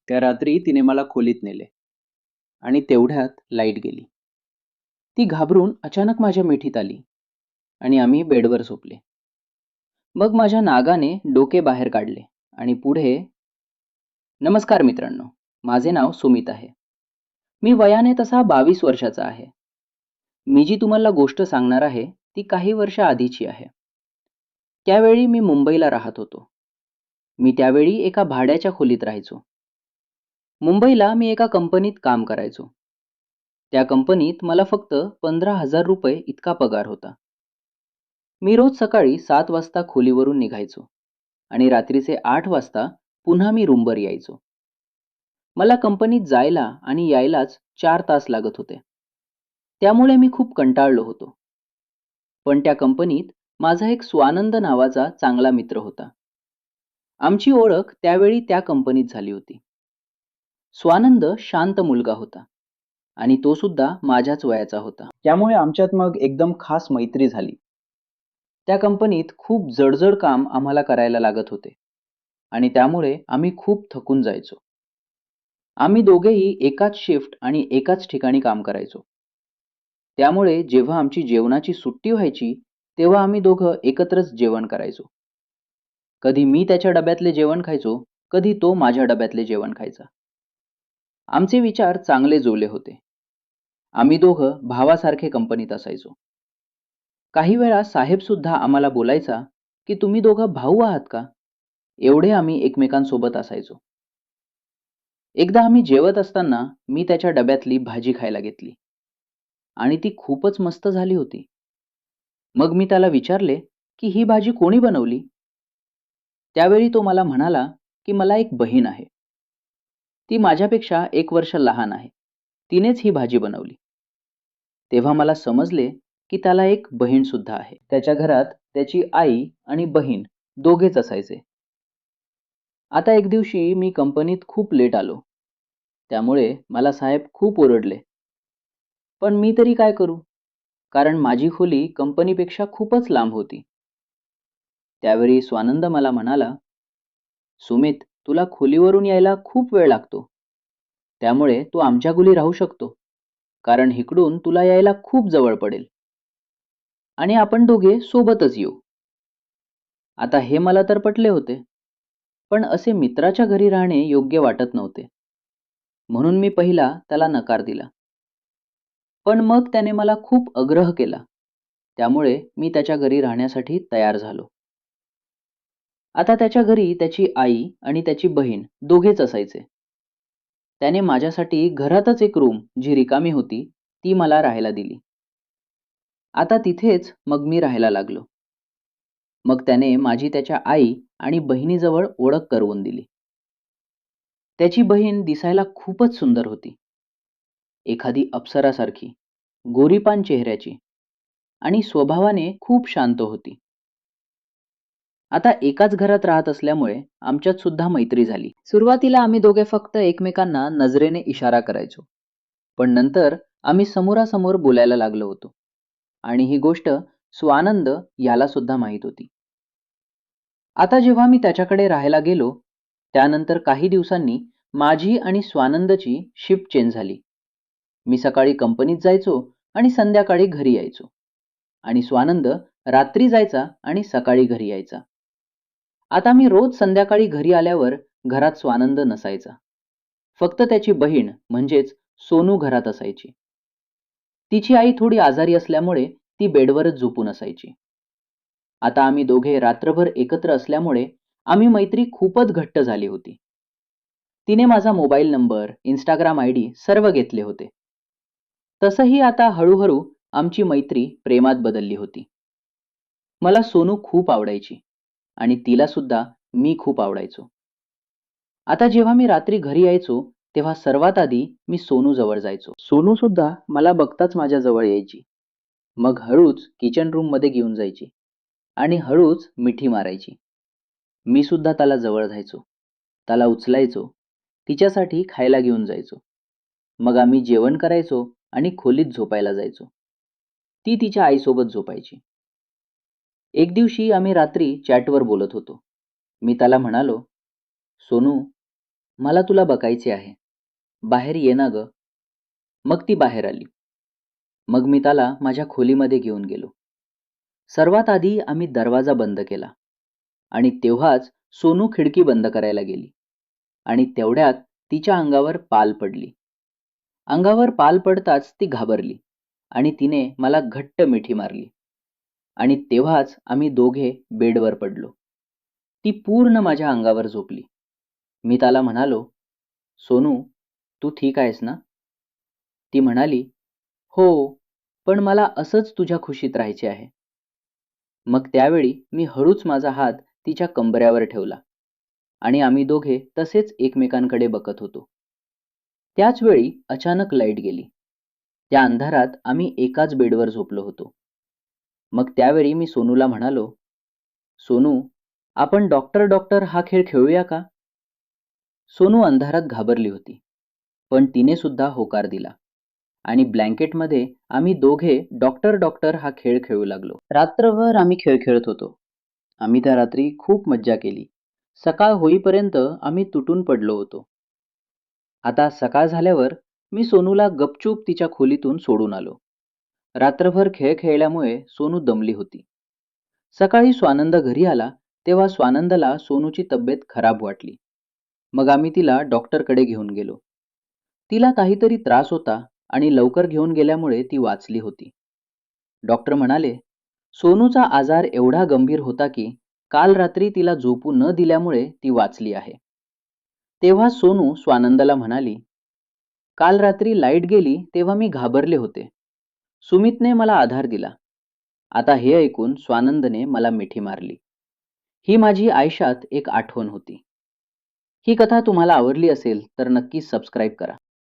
त्या रात्री तिने मला खोलीत नेले आणि तेवढ्यात लाईट गेली. ती घाबरून अचानक माझ्या मिठीत आली आणि आम्ही बेडवर झोपले. मग माझ्या नागाने डोके बाहेर काढले आणि पुढे, नमस्कार मित्रांनो, माझे नाव सुमित आहे. मी वयाने तसा 22 वर्षाचा आहे. मी जी तुम्हाला गोष्ट सांगणार आहे ती काही वर्ष आधीची आहे. त्यावेळी मी मुंबईला राहत होतो. मी त्यावेळी एका भाड्याच्या खोलीत राहायचो. मुंबईला मी एका कंपनीत काम करायचो. त्या कंपनीत मला फक्त 15,000 इतका पगार होता. मी रोज सकाळी 7 वाजता खोलीवरून निघायचो आणि रात्रीचे 8 वाजता पुन्हा मी रूमवर यायचो. मला कंपनीत जायला आणि यायलाच 4 तास लागत होते. त्यामुळे मी खूप कंटाळलो होतो. पण त्या कंपनीत माझा एक स्वानंद नावाचा चांगला मित्र होता. आमची ओळख त्यावेळी त्या कंपनीत झाली होती. स्वानंद शांत मुलगा होता आणि तो सुद्धा माझ्याच वयाचा होता. त्यामुळे आमच्यात मग एकदम खास मैत्री झाली. त्या कंपनीत खूप जडजड काम आम्हाला करायला लागत होते आणि त्यामुळे आम्ही खूप थकून जायचो. आम्ही दोघेही एकाच शिफ्ट आणि एकाच ठिकाणी काम करायचो. त्यामुळे जेव्हा आमची जेवणाची सुट्टी व्हायची तेव्हा आम्ही दोघं एकत्रच जेवण करायचो. कधी मी त्याच्या डब्यातले जेवण खायचो, कधी तो माझ्या डब्यातले जेवण खायचा. आमचे विचार चांगले जुळले होते. आम्ही दोघं भावासारखे कंपनीत असायचो. काही वेळा साहेब सुद्धा आम्हाला बोलायचा की तुम्ही दोघं भाऊ आहात का? एवढे आम्ही एकमेकांसोबत असायचो. एकदा आम्ही जेवत असताना मी त्याच्या डब्यातली भाजी खायला घेतली आणि ती खूपच मस्त झाली होती. मग मी त्याला विचारले की ही भाजी कोणी बनवली? त्यावेळी तो मला म्हणाला की मला एक बहीण आहे. ती माझ्यापेक्षा 1 वर्ष लहान आहे. तिनेच ही भाजी बनवली. तेव्हा मला समजले की त्याला एक बहीण सुद्धा आहे. त्याच्या घरात त्याची आई आणि बहीण दोघेच असायचे. आता एक दिवशी मी कंपनीत खूप लेट आलो. त्यामुळे मला साहेब खूप ओरडले. पण मी तरी काय करू? कारण माझी खोली कंपनीपेक्षा खूपच लांब होती. त्यावेळी स्वानंद मला म्हणाला, सुमित, तुला खोलीवरून यायला खूप वेळ लागतो. त्यामुळे तू आमच्या खोली राहू शकतो. कारण इकडून तुला यायला खूप जवळ पडेल. आणि आपण दोघे सोबतच येऊ. आता हे मला तर पटले होते. पण असे मित्राच्या घरी राहणे योग्य वाटत नव्हते. म्हणून मी पहिला त्याला नकार दिला. पण मग त्याने मला खूप आग्रह केला. त्यामुळे मी त्याच्या घरी राहण्यासाठी तयार झालो. आता त्याच्या घरी त्याची आई आणि त्याची बहीण दोघेच असायचे. त्याने माझ्यासाठी घरातच एक रूम जी रिकामी होती ती मला राहायला दिली. आता तिथेच मग मी राहायला लागलो. मग त्याने माझी त्याच्या आई आणि बहिणीजवळ ओळख करवून दिली. त्याची बहीण दिसायला खूपच सुंदर होती. एखादी अप्सरासारखी, गोरीपान चेहऱ्याची आणि स्वभावाने खूप शांत होती. आता एकाच घरात राहत असल्यामुळे आमच्यात सुद्धा मैत्री झाली. सुरुवातीला आम्ही दोघे फक्त एकमेकांना नजरेने इशारा करायचो. पण नंतर आम्ही समोरासमोर बोलायला लागलो होतो. आणि ही गोष्ट स्वानंद याला सुद्धा माहीत होती. आता जेव्हा मी त्याच्याकडे राहायला गेलो, त्यानंतर काही दिवसांनी माझी आणि स्वानंदची शिफ्ट चेंज झाली. मी सकाळी कंपनीत जायचो आणि संध्याकाळी घरी यायचो. आणि स्वानंद रात्री जायचा आणि सकाळी घरी यायचा. आता मी रोज संध्याकाळी घरी आल्यावर घरात स्वानंद नसायचा. फक्त त्याची बहीण म्हणजेच सोनू घरात असायची. तिची आई थोडी आजारी असल्यामुळे ती बेडवरच झोपून असायची. आता आम्ही दोघे रात्रभर एकत्र असल्यामुळे आम्ही मैत्री खूपच घट्ट झाली होती. तिने माझा मोबाईल नंबर, इंस्टाग्राम आयडी सर्व घेतले होते. तसंही आता हळूहळू आमची मैत्री प्रेमात बदलली होती. मला सोनू खूप आवडायची आणि तिला सुद्धा मी खूप आवडायचो. आता जेव्हा मी रात्री घरी यायचो तेव्हा सर्वात आधी मी सोनू जवळ जायचो. सोनू सुद्धा मला बघताच माझ्या जवळ यायची. मग हळूच किचन रूम मध्ये घेऊन जायची आणि हळूच मिठी मारायची. मी सुद्धा त्याला जवळ जायचो. त्याला उचलायचो. तिच्यासाठी खायला घेऊन जायचो. मग आम्ही जेवण करायचो आणि खोलीत झोपायला जायचो. ती तिच्या आईसोबत झोपायची. एक दिवशी आम्ही रात्री चॅटवर बोलत होतो. मी त्याला म्हणालो, सोनू, मला तुला बघायचे आहे. बाहेर ये ना ग. मग ती बाहेर आली. मग मी त्याला माझ्या खोलीमध्ये घेऊन गेलो. सर्वात आधी आम्ही दरवाजा बंद केला आणि तेव्हाच सोनू खिडकी बंद करायला गेली आणि तेवढ्यात तिच्या अंगावर पाल पडली. अंगावर पाल पडताच ती घाबरली आणि तिने मला घट्ट मिठी मारली आणि तेव्हाच आम्ही दोघे बेडवर पडलो. ती पूर्ण माझ्या अंगावर झोपली. मी त्याला म्हणालो, "सोनू, तू ठीक आहेस ना?" ती म्हणाली, "हो, पण मला असंच तुझ्या खुशीत राहायचे आहे." मग त्यावेळी मी हळूच माझा हात तिच्या कंबऱ्यावर ठेवला आणि आम्ही दोघे तसेच एकमेकांकडे बघत होतो. त्याच वेळी अचानक लाईट गेली. त्या अंधारात आम्ही एकाच बेडवर झोपलो होतो. मग त्यावेळी मी सोनूला म्हणालो, "सोनू, आपण डॉक्टर डॉक्टर हा खेळ खेळूया का?" सोनू अंधारात घाबरली होती, पण तिने सुद्धा होकार दिला आणि ब्लँकेटमध्ये आम्ही दोघे डॉक्टर डॉक्टर हा खेळ खेळू लागलो. रात्रभर आम्ही खेळ खेळत होतो. आम्ही त्या रात्री खूप मज्जा केली. सकाळ होईपर्यंत आम्ही तुटून पडलो होतो. आता सकाळ झाल्यावर मी सोनूला गपचूप तिच्या खोलीतून सोडून आलो. रात्रभर खेळ खेळल्यामुळे सोनू दमली होती. सकाळी स्वानंद घरी आला तेव्हा स्वानंदला सोनूची तब्येत खराब वाटली. मग आम्ही तिला डॉक्टरकडे घेऊन गेलो. तिला काहीतरी त्रास होता आणि लवकर घेऊन गेल्यामुळे ती वाचली होती. डॉक्टर म्हणाले, सोनूचा आजार एवढा गंभीर होता की काल रात्री तिला झोपू न दिल्यामुळे ती वाचली आहे. तेव्हा सोनू स्वानंदला म्हणाली, काल रात्री लाईट गेली तेव्हा मी घाबरले होते. सुमितने मला आधार दिला. आता हे ऐकून स्वानंदने मला मिठी मारली. ही माझी आयुष्यात एक आठवण होती. ही कथा तुम्हाला आवडली असेल तर नक्की सबस्क्राईब करा.